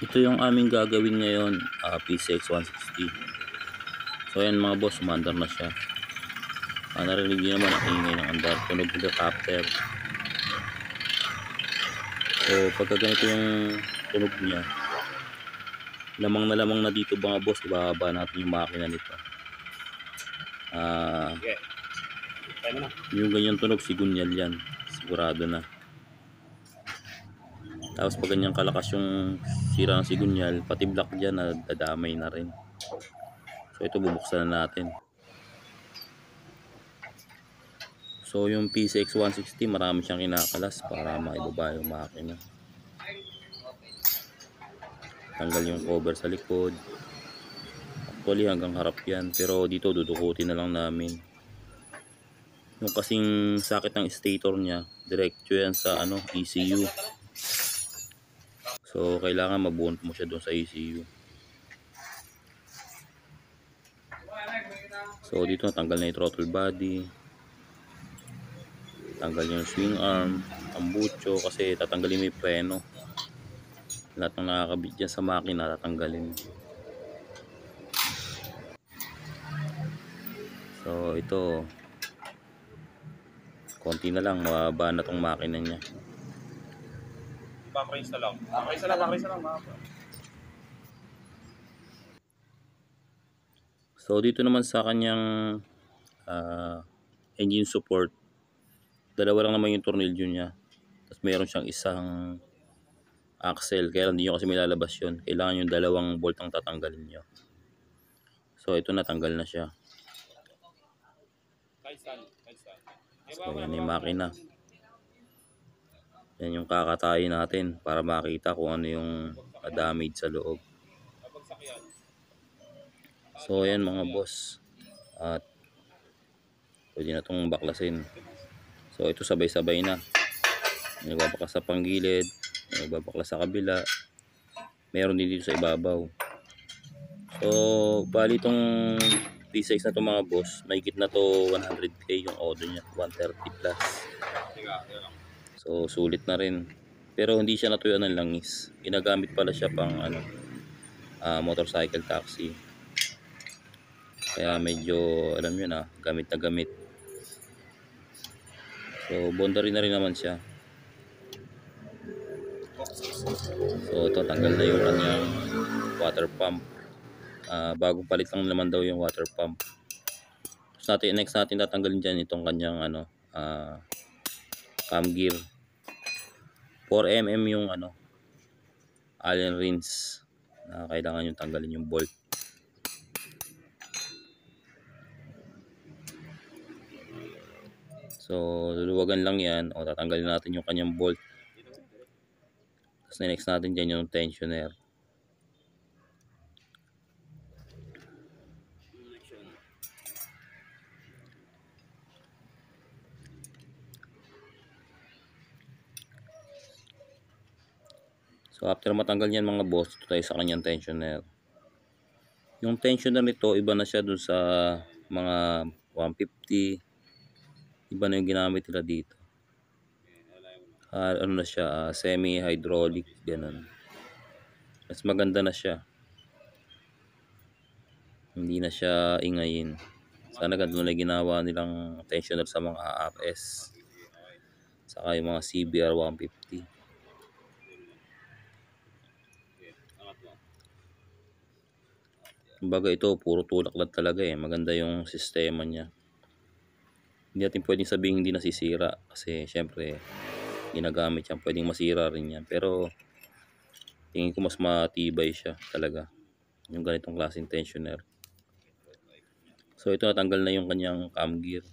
Ito yung aming gagawin ngayon, PCX 160. So ayan mga boss, umandar na siya. Narinig niyo naman ang ingay ng andar, tunog helicopter. So pagka ganito yung tunog niya, lamang na dito mga boss, ibababa natin yung makina nito. Yung ganyan tunog, sigunyal yan, sigurado na. Tapos pag ganyan kalakas yung sira ng sigunyal, pati block dyan na dadamay na rin. So ito bubuksan na natin. So yung PCX 160, marami siyang kinakalas para maibaba yung makina. Tanggal yung cover sa likod. Actually hanggang harap yan, pero dito dudukutin na lang namin. Yung kasing sakit ng stator niya, diretso yan sa ECU. So kailangan mabunt mo siya doon sa ECU. So dito natanggal na yung throttle body, tanggal yung swing arm, tambucho, kasi tatanggalin mo yung preno. Lahat ng nakakabit dyan sa makina tatanggalin. So ito, konti na lang, mababa na tong makina niya. Back-race na lang. Back-race na lang. So dito naman sa kanyang engine support, dalawa lang naman yung tornilyo niya. Tapos meron siyang isang axle, kaya hindi nyo kasi may lalabas yun. Kailangan yung dalawang bolt ang tatanggalin nyo. So ito natanggal na siya. So yan yung makina. Yan yung kakatayin natin para makita kung ano yung damage sa loob. So ayan mga boss, at pwede na itong baklasin. So ito sabay-sabay na. May nagbabaklas sa panggilid, may nagbabaklas sa kabila, meron din dito sa ibabaw. So bali itong P6 na to mga boss, mahigit na to 100k yung order niya, 130 plus. So sulit na rin, pero hindi siya natuyuan ng langis. Ginagamit pala siya pang motorcycle taxi, kaya medyo alam nyo na, gamit na gamit. So bondary na rin naman siya. So ito, tanggal na yung kanyang water pump. Bagong palit lang naman daw yung water pump. So next natin tatanggalin dyan itong kanyang cam gear. 4mm yung Allen rings na kailangan yung tanggalin yung bolt. So luluwagan lang yan, o tatanggalin natin yung kanyang bolt. Tapos next natin dyan yung tensioner. So after matanggal yan mga boss, ito tayo sa kanyang tensioner. Yung tensioner nito, iba na siya dun sa mga 150. Iba na yung ginamit nila dito. Ano na siya, semi-hydraulic, ganun. Mas maganda na siya. Hindi na siya ingayin. Sana ganun na ginawa nilang tensioner sa mga AFS. Saka yung mga CBR 150. Kumbaga ito, puro tulak lang talaga eh. Maganda yung sistema niya. Hindi natin pwedeng sabihin hindi nasisira. Kasi syempre, ginagamit yan. Pwedeng masira rin yan. Pero, tingin ko mas matibay siya talaga. Yung ganitong klaseng tensioner. So ito, natanggal na yung kanyang cam gear.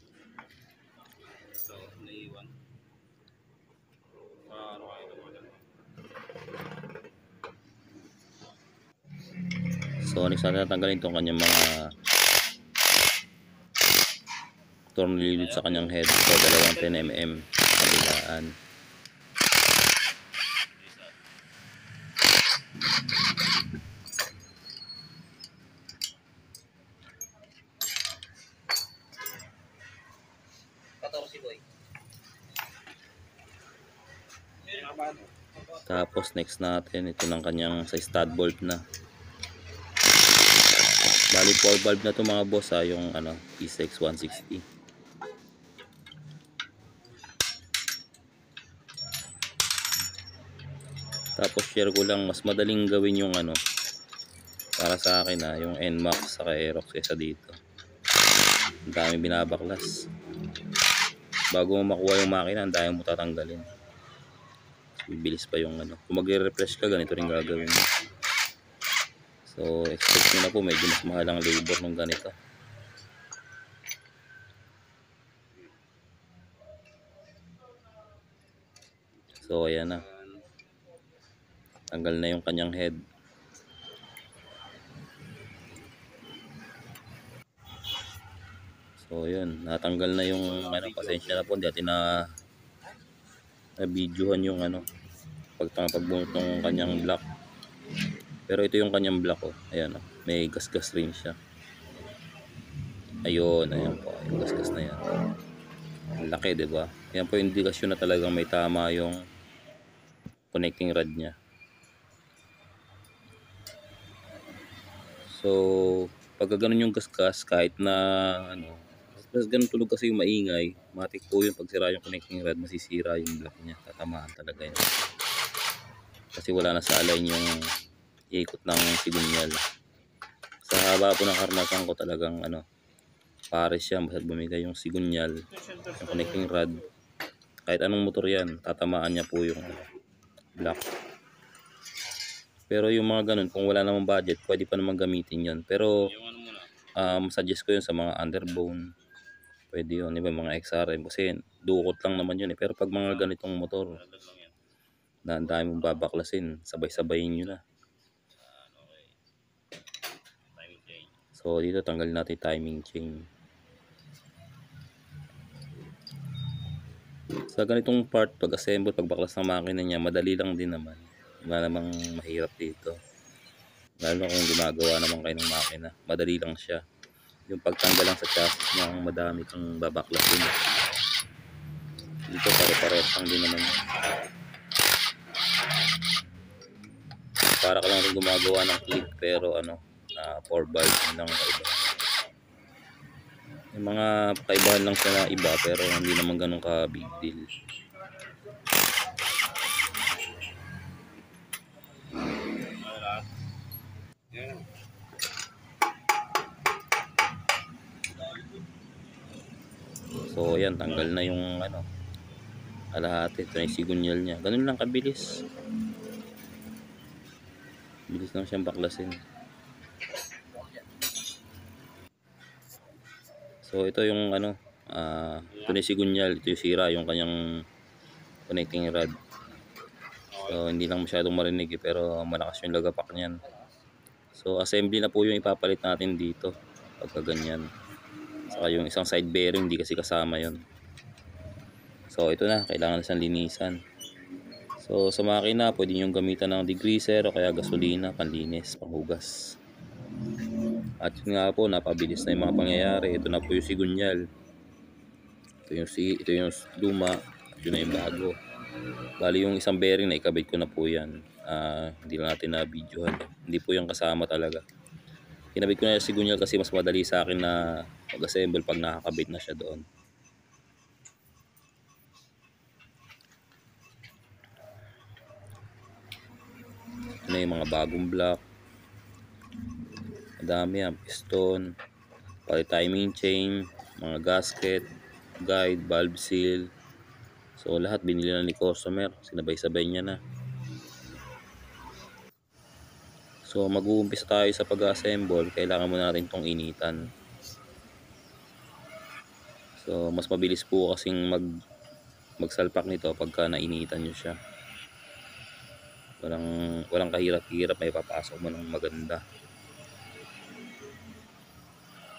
So next natin natanggalin itong kanyang mga tornilyo sa kanyang head. So dalawang 10mm kabilaan. Tapos next natin, ito ng kanyang sa stud bolt na. Bali 4 valve na to mga boss ha, yung ano, P6 160. Tapos share ko lang, mas madaling gawin yung ano, para sa akin ha, yung NMAX sa Aerox kaysa dito. Ang dami binabaklas. Bago mo makuha yung makina, ang dami mo tatanggalin. Bibilis pa yung ano. Kung magre-refresh ka, ganito rin gagawin mo. So expect nyo na po, medyo mas mahal ang labor ng ganito. So ayan na, tanggal na yung kanyang head. So yun, natanggal na yung ano, pasensya na po, hindi natin na videohan yung ano, pagbunot ng kanyang block. Pero ito yung kanyang block, oh. Ayan, oh. May gas-gas rin siya. Ayun, ayan po, yung gas-gas na yan. Ang laki, diba? Yan po yung indikasyon na talagang may tama yung connecting rod niya. So pag ganun yung gas-gas, kahit na ano, tapos ganun tulog kasi yung maingay, matik po yung pagsira yung connecting rod, masisira yung block niya, tatamaan talaga yun. Kasi wala na sa align yung ikot ng sigunyal. Sa haba po ng karanasan ko, talagang ano, pares siya, basta bumigay yung sigunyal, yung connecting rod, kahit anong motor yan, tatamaan niya po yung block. Pero yung mga ganun, kung wala namang budget, pwede pa naman gamitin yun. Pero suggest ko yun sa mga underbone. Pwede yun, iba mga XRM, kasi dukot lang naman yun eh. Pero pag mga ganitong motor na ang dami mong babaklasin, sabay-sabayin nyo na. So dito tanggalin natin timing chain. Sa ganitong part, pag assemble, pagbaklas ng makina niya, madali lang din naman. Wala namang mahirap dito. Lalo kung gumagawa naman kayo ng makina, madali lang siya. Yung pagtanggal lang sa chassis niya, madami kang babaklasin. Dito pare-pares lang din naman. Para ka lang rin gumagawa ng click, pero ano, 4 valve lang iba. Yung mga kaibahan lang siya na iba, pero hindi naman ganun ka big deal. So ayan, tanggal na yung ano, kalahati. Ito na yung sigunyal niya. Ganun lang kabilis. Bilis lang siyang baklasin. So ito yung ano, ito na yung sigunyal. Ito yung sira, yung kanyang connecting rod. So hindi lang masyadong marinig eh, pero malakas yung lagapak niyan. So assembly na po yung ipapalit natin dito pagka ganyan. Saka yung isang side bearing, hindi kasi kasama yon. So ito na, kailangan na siyang linisan. So sa makina, pwede nyo gamitan ng degreaser o kaya gasolina, panlinis, panghugas. At yun nga po, napabilis na yung mga pangyayari. Ito na po yung sigunyal. Ito yung luma, at yun na yung bago. Bali yung isang bearing na ikabit ko na po yan. Hindi lang natin na videohan. Hindi po yung kasama talaga. Kinabit ko na yung sigunyal kasi mas madali sa akin na mag-assemble pag nakakabit na siya doon. Ito na yung mga bagong block. Madami yan, piston, pati timing chain, mga gasket, guide, valve seal. So lahat binili na ni customer, sinabay-sabay niya na. So mag-uumpisa tayo sa pag-assemble, kailangan mo natin itong initan. So mas mabilis po kasing magsalpak nito pagka nainitan nyo siya. Walang kahirap-hirap, may papasok mo ng maganda.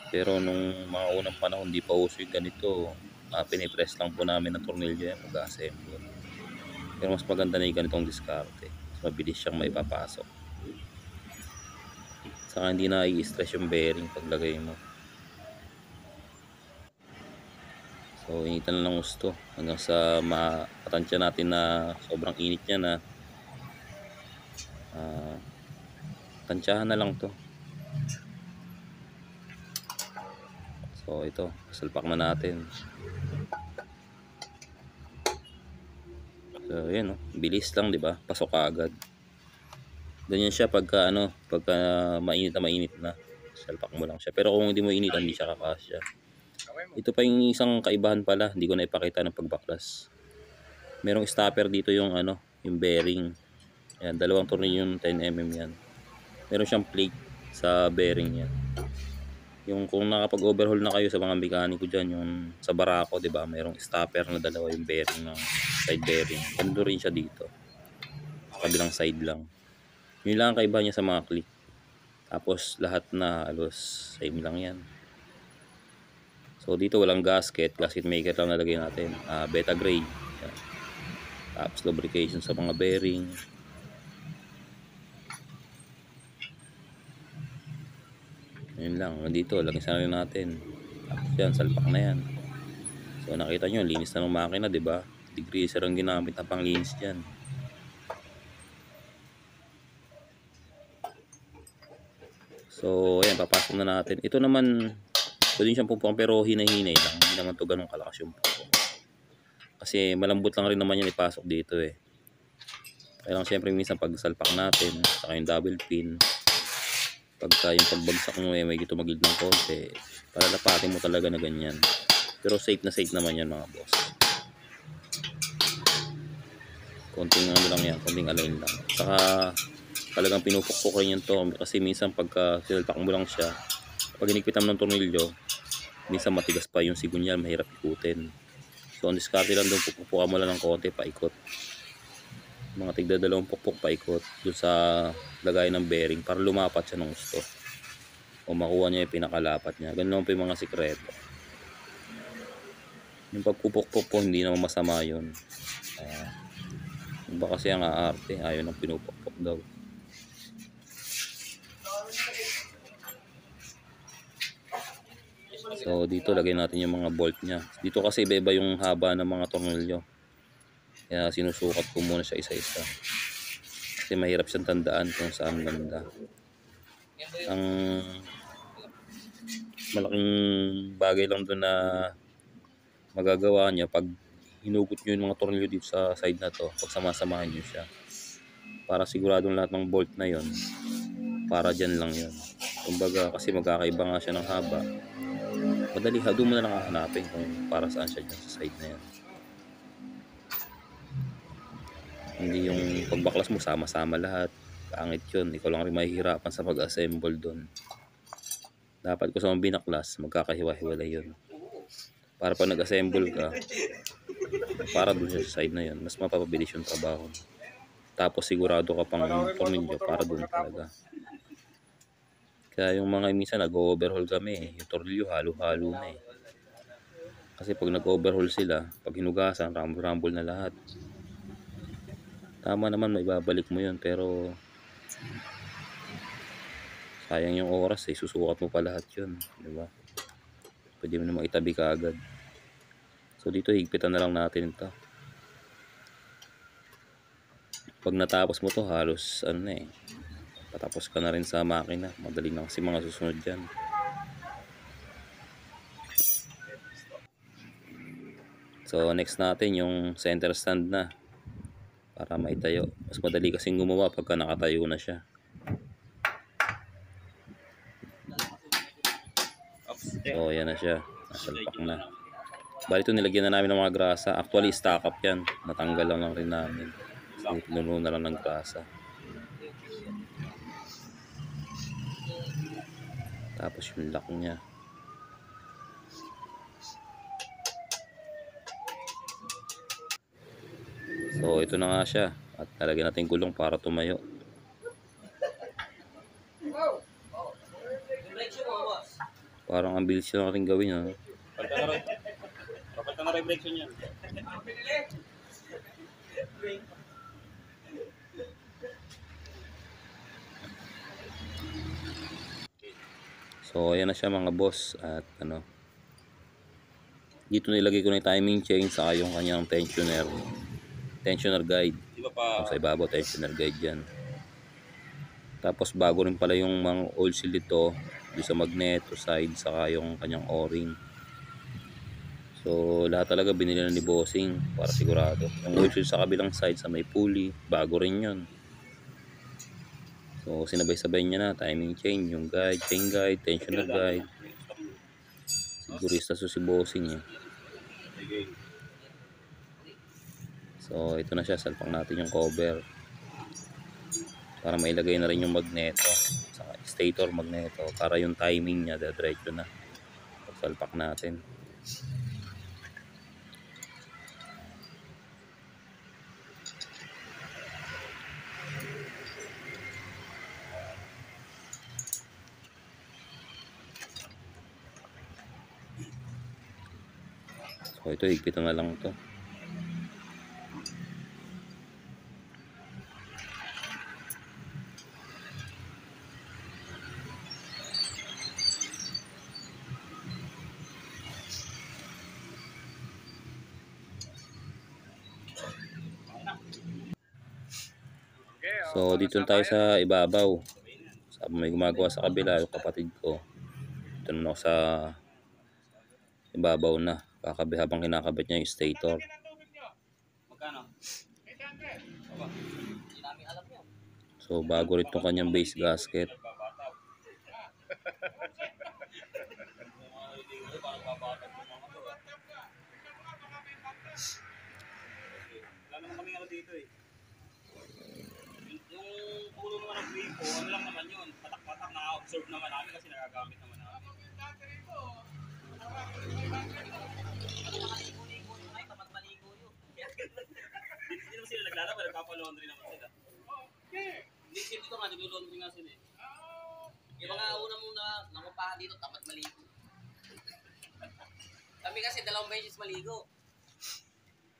Pero nung mga unang panahon, di pa uso yung ganito. Pinipress lang po namin ng tornilyo yan mag-assemble. Pero mas maganda na yung ganitong diskarte. Mas mabilis siyang may papasok. Saka hindi na i-stress yung bearing paglagay mo. So initan na ng gusto hanggang sa matansya natin na sobrang init niya na. Tansyahan na lang to. So ito, salpak na natin. So yan, oh, bilis lang, 'di ba? Pasok agad. Ganyan siya pagka pagka mainit na. Salpak mo lang siya. Pero kung hindi mo initan, hindi siya kakasya. Ito pa yung isang kaibahan pala, hindi ko na ipakita ng pagbaklas. Merong stopper dito yung yung bearing. Yan, dalawang tornilyo yung 10mm yan. Meron siyang plate sa bearing yan. Yung kung nakapag-overhaul na kayo sa mga mekaniko diyan, yung sa Barako, 'di ba? Merong stopper na dalawa yung bearing ng side bearing. Ganito rin siya dito. Sa kabilang side lang. Yun lang ang kaibahan niya sa mga click. Tapos lahat na halos same lang yan. So dito walang gasket maker lang nalagay natin. Beta grade. Yan. Tapos lubrication sa mga bearing. Yun lang. Dito lagyan sa rin natin. Tapos yan, salpak na yan. So nakita nyo, linis na ng makina, di ba? Degreaser ang ginamit na panglinis dyan. So ayan, papasok na natin. Ito naman, pwede siyang pupukang pero hinay-hinay lang. Hindi naman to ganun kalakas yung pupukang. Kasi malambot lang rin naman yan ipasok dito eh. Kaya lang syempre minsan pag salpak natin, saka yung double pin, pagka yung pagbagsak mo eh may gito magig ng konti, palalapatin mo talaga na ganyan. Pero safe na safe naman yan mga boss. Konting lang yan, konting align lang. Saka talagang pinupukpukin yan to kasi minsan pagka sinalpak mo lang siya, pag hinigpitan mo ng tornilyo, minsan matigas pa yung sigunyal, mahirap ikutin. So ang diskarte lang doon, pupukpukan mo lang ng konti, paikot. Mga tigda dalawang pukpuk paikot doon sa lagay ng bearing para lumapat siya ng gusto o makuha niya yung pinakalapat niya. Ganun lang po yung mga sikreto. Yung pagpupukpuk po hindi naman masama yun. Iba kasi ang aarte, ayaw ng pinupukpuk daw. So dito lagay natin yung mga bolt niya. Dito kasi iba-iba yung haba ng mga tornilyo. Kaya sinusukat ko muna siya isa-isa. Kasi mahirap siyang tandaan kung saan banda. Ang malaking bagay lang doon na magagawa niya pag hinugot nyo yung mga tornilyo dito sa side na to, pag samasamahan nyo siya. Para siguradong lahat ng bolt na yon para dyan lang yon. Kumbaga kasi magkakaiba nga siya ng haba. Madali, doon mo na lang hahanapin kung para saan siya dyan sa side na yan. Hindi yung pagbaklas mo sama-sama lahat. Pangit yun. Ikaw lang rin mahihirapan sa pag-assemble doon. Dapat ko sa mga binaklas, magkakahiwa-hiwalay yun. Para pag nag-assemble ka, para doon sa side na yun, mas mapapabilis yung trabaho. Tapos sigurado ka pang tornilyo para doon talaga. Kaya yung mga minsan nag-overhaul kami, yung tornilyo halo-halo na eh. Kasi pag nag-overhaul sila, pag hinugasan, rumble-rumble na lahat. Tama naman, may babalik mo yun, pero sayang yung oras eh, susukat mo pa lahat yun, di ba? Pwede mo naman itabi ka agad. So dito higpitan na lang natin ito. Pag natapos mo to halos patapos ka na rin sa makina. Madali na kasi mga susunod dyan. So next natin yung center stand na para maitayo. Mas madali kasing gumawa pagka nakatayo na siya. So ayan na siya, nasalpak na. Bali ito nilagyan na namin ng mga grasa. Actually stock up yan, natanggal lang rin namin. So pinuno na lang ng grasa. Tapos yung lock niya. So ito na nga siya. At lalagyan natin gulong para tumayo. Parang ang bilis lang rin gawin ha. Kapag na reflection yan. So ayan na siya mga boss. At dito nilagay ko na yung timing chain sa yung kanyang tensioner guide. Di ba pa? Sa ibabaw tensioner guide yan. Tapos bago rin pala yung mga oil seal dito, yung sa magneto side saka yung kanyang o-ring. So lahat talaga binili na ni Bossing para sigurado. Yung oil seal sa kabilang side sa may pulley, bago rin yun. So sinabay-sabay niya na, timing chain, yung guide, chain guide, tensioner guide. Sigurista so si Bossing eh. So ito na siya, salpang natin yung cover para mailagay na rin yung magneto sa stator magneto para yung timing niya diretso na. Salpak natin. So ito, higpitan na lang to. So dito tayo sa ibabaw. Sabi may gumagawa sa kabila yung kapatid ko. Dito naman ako sa ibabaw na. Habang kinakabit niya yung stator. So bago rin itong kanyang base gasket. Wala naman kami ano dito eh. Yung puno naman ng gripo, ano lang naman yun. Patak-patak na-absorb naman namin kasi nagagamit naman namin. Hindi naman sila naglalaba, nagpapalaundry naman sila. Hindi, dito nga, nag-laundry nga sila eh. Yung mga una-muna, nangupahan dito, tapat maligo. Kami kasi 2 beses maligo.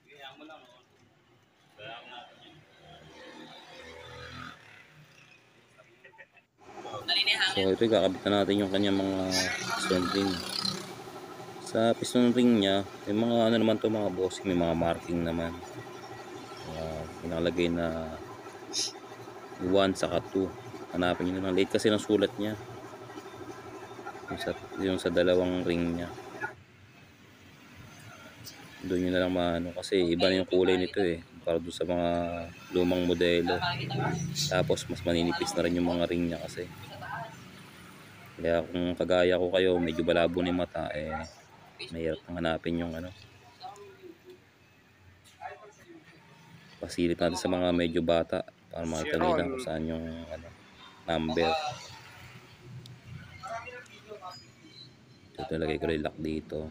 Kaya mo lang, oh. Kaya mo natin yun. Nalinihangin. So ito, kakabitan natin yung kanyang mga piston ring. Sa piston ring niya, may mga ano naman to mga boss, may mga marking naman. Pinakalagay na 1 saka 2. Hanapin nyo na lang. Late kasi ng sulat niya. Yung sa dalawang ring niya. Doon nyo na lang maano kasi iba na yung kulay nito eh. Para doon sa mga lumang modelo. Tapos mas maninipis na rin yung mga ring niya kasi. Kaya kung kagaya ko kayo, medyo balabo ni mata eh, mahirap nang hanapin yung ano. Pasilip natin sa mga medyo bata para makita nila kung saan yung ano, number. Ito lagay ko rin lock dito.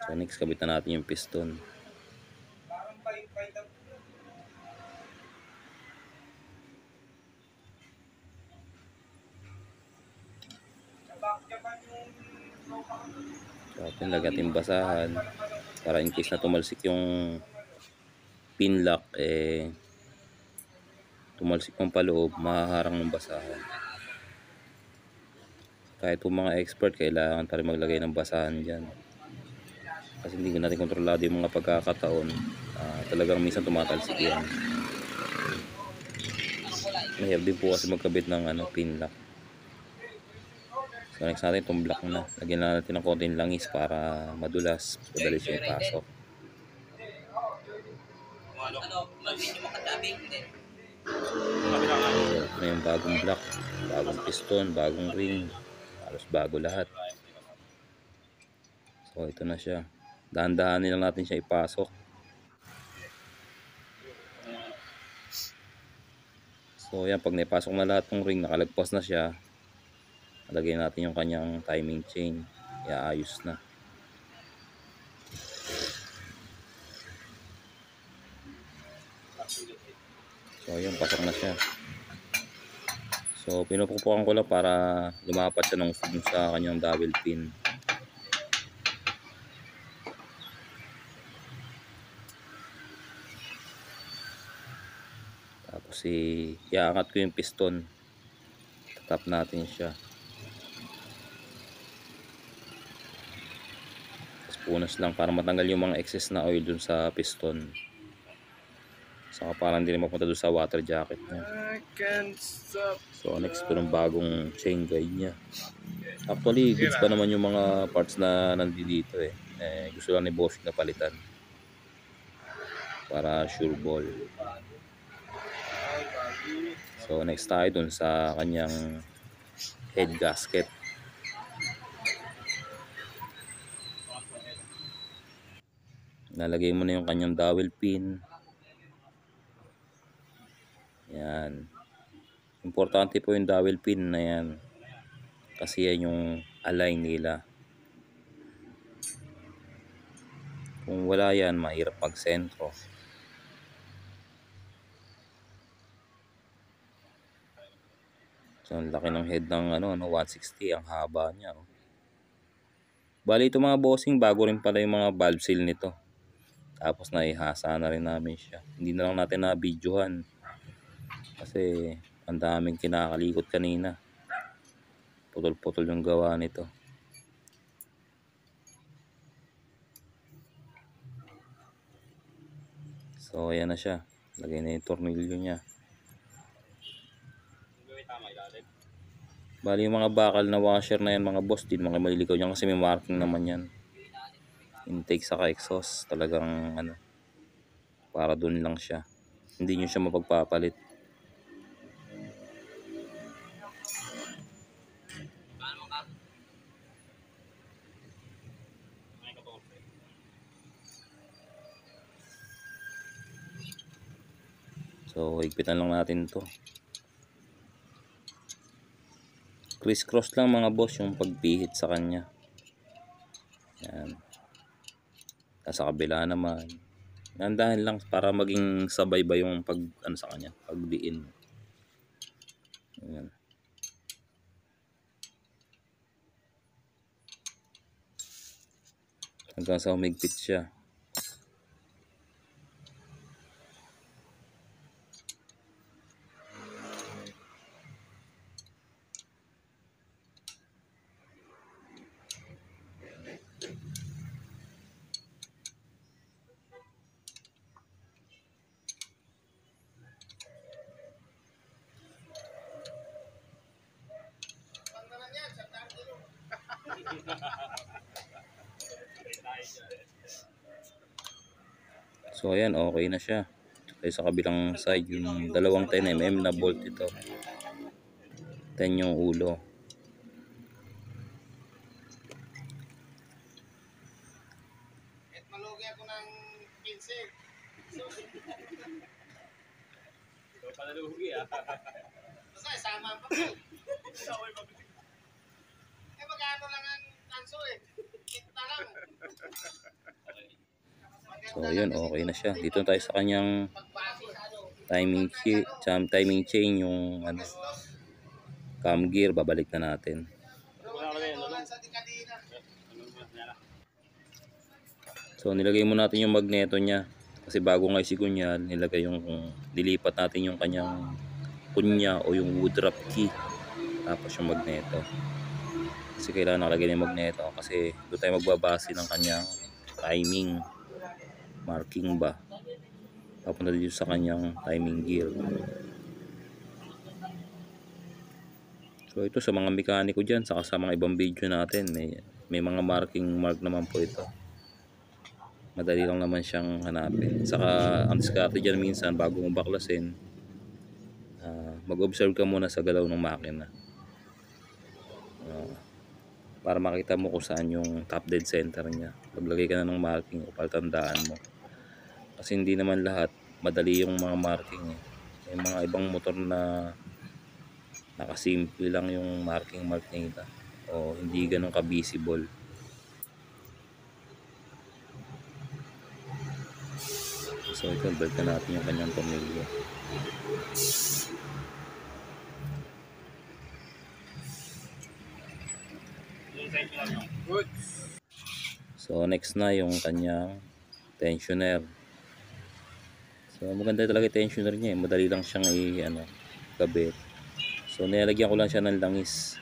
So next, kabitan natin yung piston. So atin lagyan natin basahan para in case na tumalsik yung pin lock eh, tumalsik pang paloob, mahaharang ng basahan. Kahit po mga expert, kailangan pa rin maglagay ng basahan dyan. Kasi hindi natin kontrolado yung mga pagkakataon. Talagang minsan tumatalsik yan. Mahirap din po kasi magkabit ng ano, pin lock. So next natin itong block na. Lagyan na natin ng konting langis para madulas. Madali siya ipasok. Ano, mag-video mo katabi, hindi. So ito na yung bagong block. Bagong piston, bagong ring. Halos bago lahat. So ito na siya. Dahan-dahanin lang natin siya ipasok. So yan, pag naipasok na lahat ng ring, nakalagpas na siya, lagay natin yung kanyang timing chain. Iayos na. So yun, pasok na siya. So pinupupukan ko lang para lumapat siya ng sa kanyang double pin. Tapos iaangat ko yung piston. Tatap natin siya. punas lang para matanggal yung mga excess na oil dun sa piston. Saka parang hindi rin mapunta dun sa water jacket niya. So next ko ng bagong chain guide niya. Actually goods pa naman yung mga parts na nandito eh. Gusto lang ni boss na palitan para sure ball. So next tayo dun sa kanyang head gasket. Nalagay mo na yung kanyang dowel pin. Yan. Importante po yung dowel pin na yan. Kasi yan yung align nila. Kung wala yan, mahirap mag-sentro. So, ang laki ng head ng 160. Ang haba niya. Oh. Bali ito mga bossing, bago rin pala yung mga valve seal nito. Tapos naihasa na rin namin siya. Hindi na lang natin na-videohan. Kasi ang daming kinakalikot kanina. Putol-putol yung gawa nito. So ayan na siya. Lagay na yung tornilyo niya. Bali yung mga bakal na washer na yan mga boss, di naman kayo maliligaw yan kasi may marking naman yan. Intake saka exhaust, talagang para dun lang siya. Hindi nyo siya mapagpapalit. So higpitan lang natin to. Criss-cross lang mga boss yung pagpihit sa kanya. Yan. Sa kabila naman. Nandahan lang para maging sabay ba yung sa kanya, pagdiin. Yan. Hanggang sa humigpit siya. So ayan, okay na siya. Tayo sa kabilang side, yung dalawang 10mm na bolt ito. 10 yung ulo. At malugi ako ng 15. So, panalugi Basta isama pa ko. Magkano lang ang tanso eh. Kita lang. So yun, okay na siya. Dito tayo sa kanyang timing chain, yung cam gear, babalik na natin. So nilagay mo natin yung magneto niya kasi bago nga isigunyal, nilagay yung dilipat natin yung kanyang kunya o yung wood wrap key, tapos yung magneto. Kasi kailangan nakalagay yung magneto kasi doon tayo magbabase ng kanyang timing marking ba papunta dito sa kanyang timing gear. So ito sa mga mekaniko dyan, saka sa mga ibang video natin, may mga marking mark naman po ito. Madali lang naman siyang hanapin. Saka ang diskarte dyan minsan bago mo baklasin, mag-observe ka muna sa galaw ng makina para makita mo kung saan yung top dead center niya. Paglagay ka na ng marking o paltandaan mo. Kasi hindi naman lahat madali yung mga marking eh. May mga ibang motor na nakasimple lang yung marking mark nila o hindi ganun ka-visible. So ito, balik na natin yung kanyang tornilyo. Good. So next na yung kanyang tensioner. So maganda talaga yung tensioner niya eh. Madali lang siyang kabit. So nilalagyan ko lang siya ng langis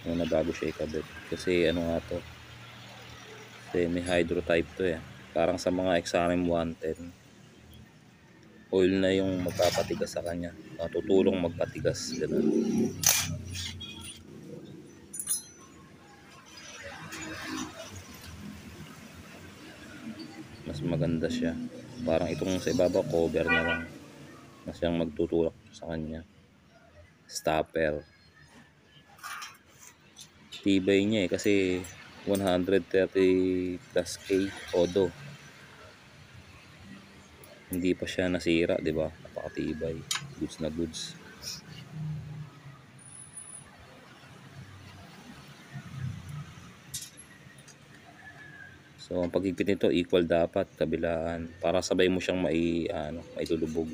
na bago siya ikabit. Kasi nga to, Semi hydro type to eh. Parang sa mga XRM 110. Oil na yung magpapatigas sa kanya. Tutulong magpatigas. Ganun. Mas maganda siya. Parang itong sa ibabaw cover na lang. Mas siyang magtutulak sa kanya. Stopper. Tibay niya eh kasi 130 plus K Odo. Hindi pa siya nasira, di ba? Napakatibay. Goods na goods. So, ang paghigpit nito equal dapat kabilaan para sabay mo siyang maitulubog.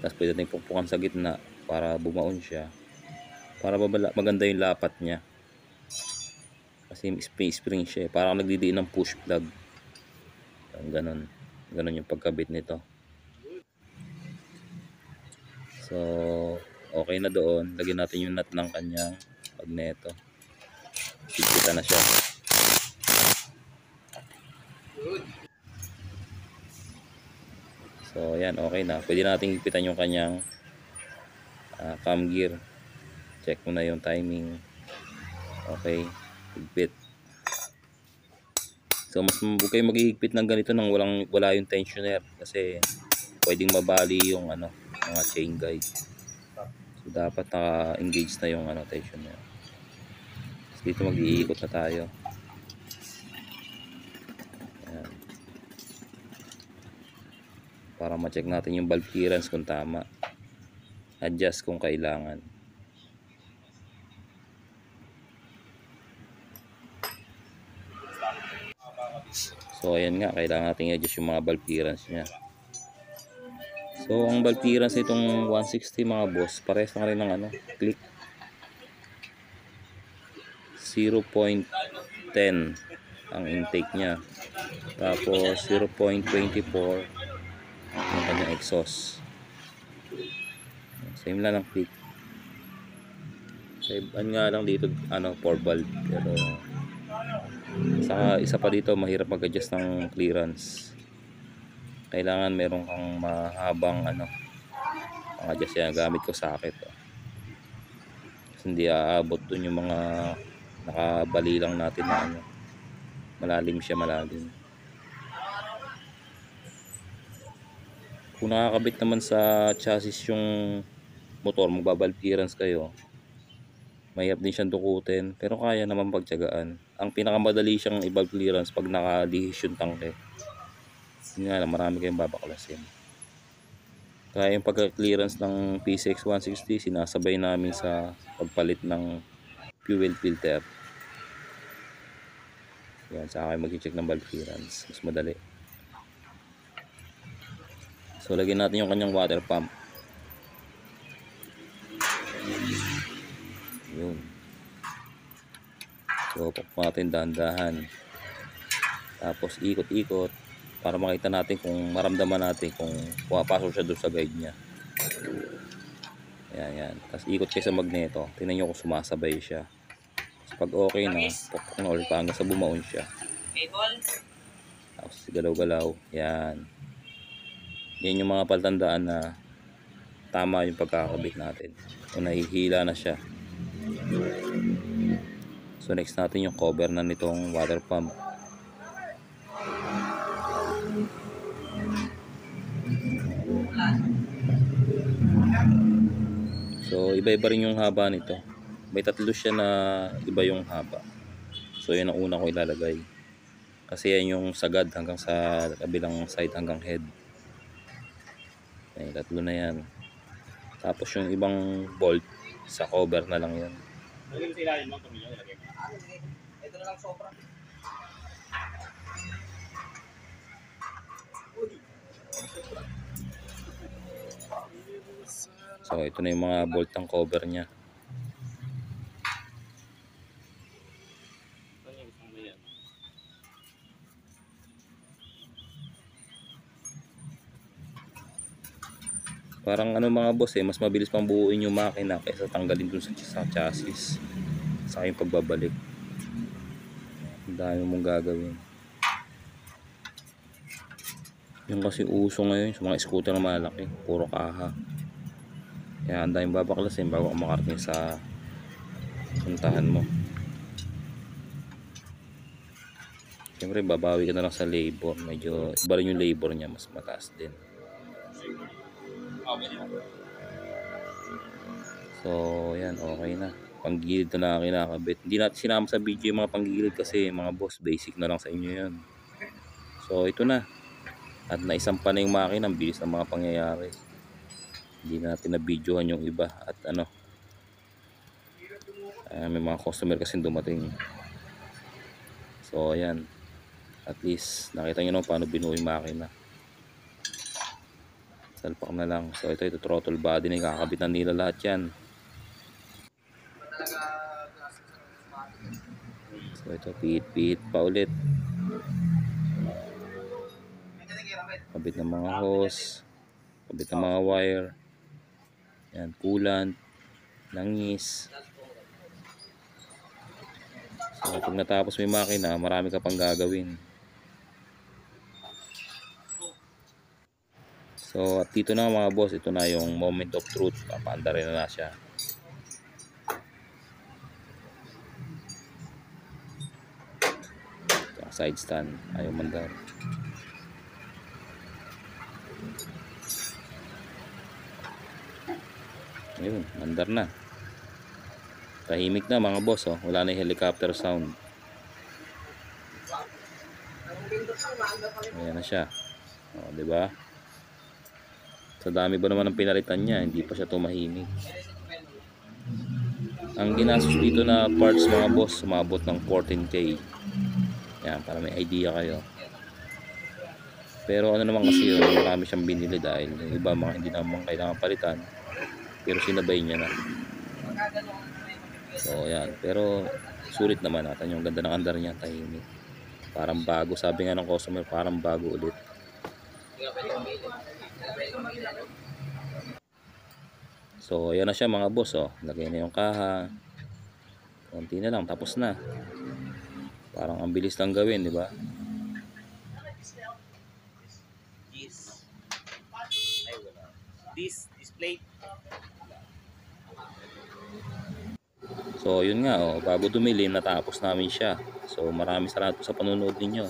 Tapos pwede natin pupukan sa gitna para bumaon siya. Para maganda yung lapat niya. Kasi spring siya. Parang nagdidiin ng push plug. Ganon. Ganon yung pagkabit nito. So, okay na doon. Lagyan natin yung nut ng kanyang magneto. Kita na siya. So, ayan. Okay na. Pwede natin higpitan yung kanyang cam gear. Check mo na yung timing. Okay. Higpit. So, mas huwag kayo maghihigpit ng ganito nang wala yung tensioner. Kasi, pwedeng mabali yung mga chain guide. So, dapat naka-engage na yung tensioner. So, dito mag-iikot na tayo. Ayan. Para ma-check natin yung valve clearance kung tama. Adjust kung kailangan. So ayan nga, kailangan natin i-adjust yung mga valve clearance niya. So ang valve clearance nitong 160 mga boss, parehas lang rin ng click. 0.10 ang intake niya. Tapos 0.24 ang kanyang exhaust. Same lang ng click. Same nga lang dito 4 valve, pero saka isa pa dito mahirap mag-adjust ng clearance. Kailangan meron kang mahabang pang-adjust yan. Gamit ko socket. Kasi hindi aabot dun yung mga nakabali lang natin na malalim siya, malalim. Kung nakakabit naman sa chassis yung motor, magbabalve clearance kayo, mahirap din siyang dukutin, pero kaya naman pagtiyagaan. Ang pinakamadali siyang i-valve clearance pag naka-dehis yung tangke. Yun nga lang, marami kayong babaklasin. Kaya yung pagka-clearance ng PCX 160, sinasabay namin sa pagpalit ng fuel filter. Yan, saka kayo mag-check ng valve clearance. Mas madali. So, lagyan natin yung kanyang water pump. Yun. So, pupuk natin dahan-dahan. Tapos, ikot-ikot para makita natin kung maramdaman natin kung pumapasok siya doon sa guide niya. Ayan, yan. Tapos, ikot kayo sa magneto. Tingnan nyo kung sumasabay siya. Tapos, pag okay na, pupuk na ulit hanggang sa bumaon siya. Tapos, galaw-galaw. Yan. Yan yung mga paltandaan na tama yung pagkakabit natin. Kung nahihila na siya. So next natin yung cover na nitong water pump. So iba-iba rin yung haba nito. May tatlo siya na iba yung haba. So yun ang una ko ilalagay. Kasi yan yung sagad hanggang sa kabilang side hanggang head. Ay, tatlo na yan. Tapos yung ibang bolt sa cover na lang yan. Lagyan mo sa ilalim mo, tumilyo, ilagay mo. Ito na lang sobra. So ito na yung mga bolt ng cover niya. Ano yung gusto mo yan? Parang mga boss mas mabilis pang buuin yung makina kaysa tanggalin dun sa chassis sa yung pagbabalik. Ang dami mong gagawin. Yung kasi uso ngayon sa mga scooter na malaki, puro kaha. Kaya ang daming babaklasin bago ka makarating sa puntahan mo. Siyempre babawi ka na lang sa labor. Medyo iba rin yung labor niya, mas mataas din. So yan, okay na. Panggilid na lang kinakabit. Hindi natin sinama sa video yung mga panggilid kasi mga boss, basic na lang sa inyo yun. So ito na. At naisampa na yung makina, ang bilis ng mga pangyayari. Hindi natin na-videohan yung iba. At ano, may mga customer kasi dumating. So ayan, at least nakita nyo naman paano binuo yung makina. Salpak na lang. So ito throttle body na, kakabit na nila lahat yan. So ito pihit pa ulit. Kabit ng mga hose, kabit ng mga wire. Yan, coolant, langis. So pag natapos may makina, marami ka pang gagawin. So at dito na mga boss, ito na yung moment of truth. Papaandarin na siya. Side stand, ayaw mandar. Ayun, mandar na. Tahimik na mga boss, oh. Wala na yung helicopter sound. Ayan na siya. Oh, di ba? Sa dami ba naman ang pinalitan niya, hindi pa siya tumahimik. Ang ginastos dito na parts mga boss, sumabot ng 14K. Yan, para may idea kayo. Pero ano naman kasi yun, marami siyang binili dahil yung iba mga hindi naman kailangan palitan. Pero sinabay niya na. So yan, pero sulit naman natin yung ganda ng andar niya, tahimik. Parang bago, sabi nga ng customer, parang bago ulit. So yan na siya mga boss, oh. Lagay na yung kaha. Konti na lang, tapos na. Parang ang bilis lang gawin, di ba? This display. So yun nga, oh, bago dumilim natapos namin siya. So maraming salamat po sa panonood ninyo.